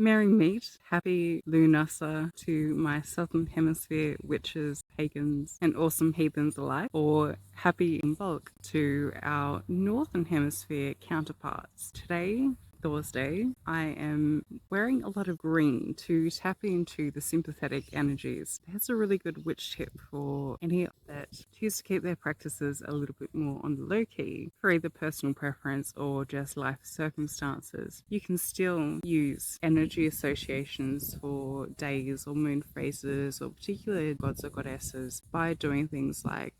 Merry meet, happy Lughnasa to my southern hemisphere witches, pagans, and awesome heathens alike, or happy in bulk to our northern hemisphere counterparts. Today, Thursday, I am wearing a lot of green to tap into the sympathetic energies. That's a really good witch tip for any that choose to keep their practices a little bit more on the low key for either personal preference or just life circumstances. You can still use energy associations for days or moon phases or particular gods or goddesses by doing things like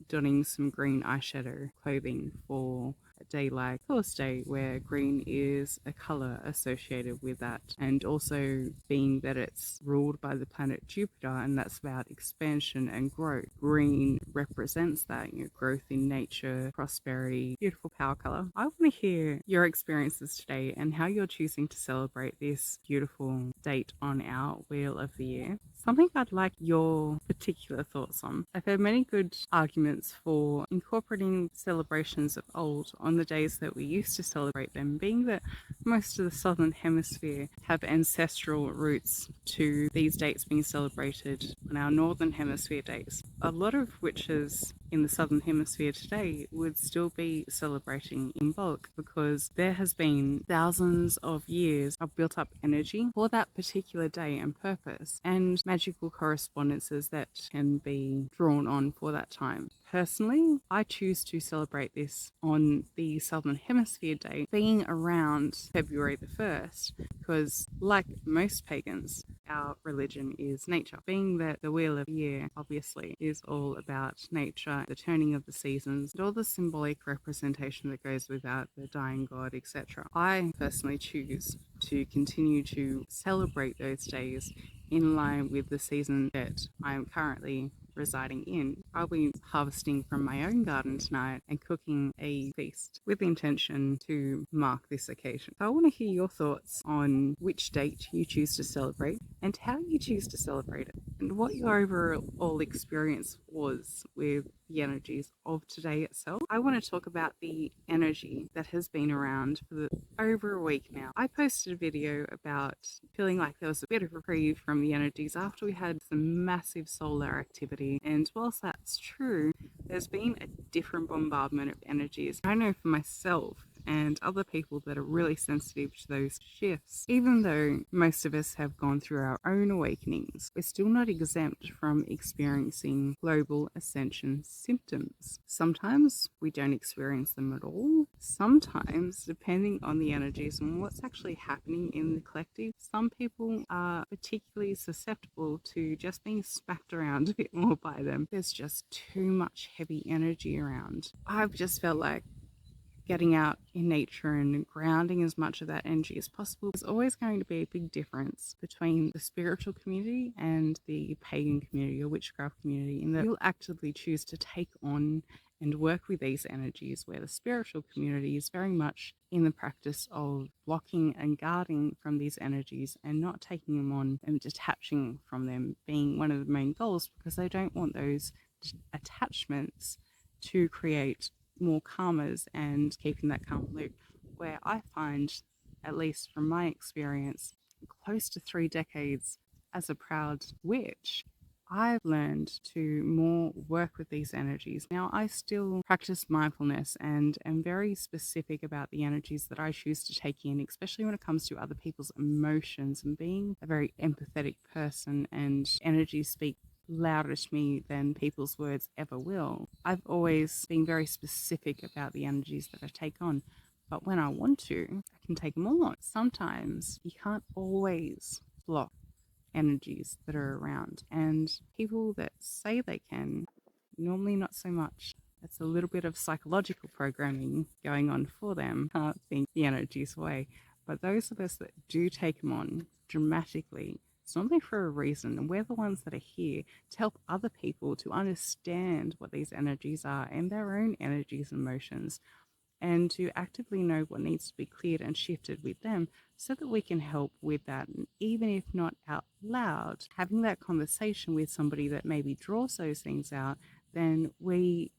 donning some green eyeshadow clothing for a day like Thursday, where green is a color associated with that, and also being that it's ruled by the planet Jupiter, and that's about expansion and growth. Green represents that, growth in nature, prosperity, beautiful power color. I want to hear your experiences today and how you're choosing to celebrate this beautiful date on our wheel of the year. Something I'd like your particular thoughts on. I've heard many good arguments for incorporating celebrations of old on the days that we used to celebrate them, being that most of the southern hemisphere have ancestral roots to these dates being celebrated on our northern hemisphere days. A lot of witches in the southern hemisphere today would still be celebrating in bulk because there has been thousands of years of built up energy for that particular day and purpose, and magical correspondences that can be drawn on for that time. Personally, I choose to celebrate this on the Southern Hemisphere day, being around February the 1st, because like most pagans, our religion is nature. Being that the Wheel of Year, obviously, is all about nature, the turning of the seasons, and all the symbolic representation that goes with that, the dying god, etc. I personally choose to continue to celebrate those days in line with the season that I am currently residing in. I'll be harvesting from my own garden tonight and cooking a feast with the intention to mark this occasion. So I want to hear your thoughts on which date you choose to celebrate and how you choose to celebrate it, and what your overall experience was with the energies of today itself. I want to talk about the energy that has been around for over a week now. I posted a video about feeling like there was a bit of reprieve from the energies after we had some massive solar activity, and whilst that's true, there's been a different bombardment of energies. I know for myself and other people that are really sensitive to those shifts, even though most of us have gone through our own awakenings, we're still not exempt from experiencing global ascension symptoms. Sometimes we don't experience them at all. Sometimes, depending on the energies and what's actually happening in the collective, some people are particularly susceptible to just being smacked around a bit more by them. There's just too much heavy energy around. I've just felt like getting out in nature and grounding as much of that energy as possible. There's always going to be a big difference between the spiritual community and the pagan community or witchcraft community, in that you'll actively choose to take on and work with these energies, where the spiritual community is very much in the practice of blocking and guarding from these energies and not taking them on and detaching from them being one of the main goals, because they don't want those attachments to create more karmas and keeping that karma loop. Where I find, at least from my experience, close to 3 decades as a proud witch, I've learned to more work with these energies. Now, I still practice mindfulness and am very specific about the energies that I choose to take in, especially when it comes to other people's emotions, and being a very empathetic person, and energies speak louder to me than people's words ever will. I've always been very specific about the energies that I take on, but when I want to, I can take them all on. Sometimes you can't always block energies that are around, and people that say they can, normally not so much. It's a little bit of psychological programming going on for them. Can't think the energies away. But those of us that do take them on dramatically, it's normally for a reason, and we're the ones that are here to help other people to understand what these energies are and their own energies and emotions, and to actively know what needs to be cleared and shifted with them so that we can help with that. And even if not out loud, having that conversation with somebody that maybe draws those things out, then we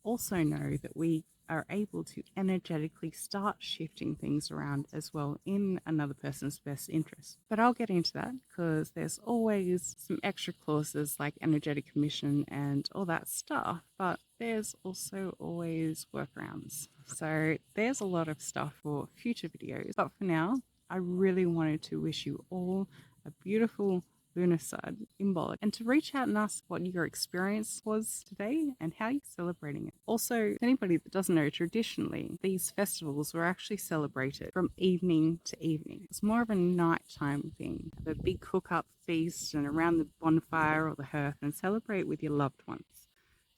also know that we are able to energetically start shifting things around as well in another person's best interest. But I'll get into that because there's always some extra clauses like energetic commission and all that stuff, but there's also always workarounds. So there's a lot of stuff for future videos. But for now, I really wanted to wish you all a beautiful Lughnasa symbolic and to reach out and ask what your experience was today and how you're celebrating it. Also, anybody that doesn't know, traditionally, these festivals were actually celebrated from evening to evening. It's more of a nighttime thing. Have a big cook-up feast and around the bonfire or the hearth and celebrate with your loved ones.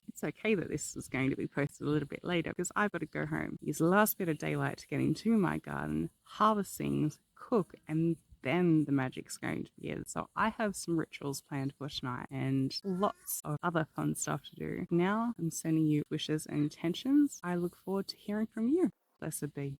It's okay that this is going to be posted a little bit later because I've got to go home, use the last bit of daylight to get into my garden, harvest things, cook, and then the magic's going to begin. So I have some rituals planned for tonight and lots of other fun stuff to do. Now I'm sending you wishes and intentions. I look forward to hearing from you. Blessed be.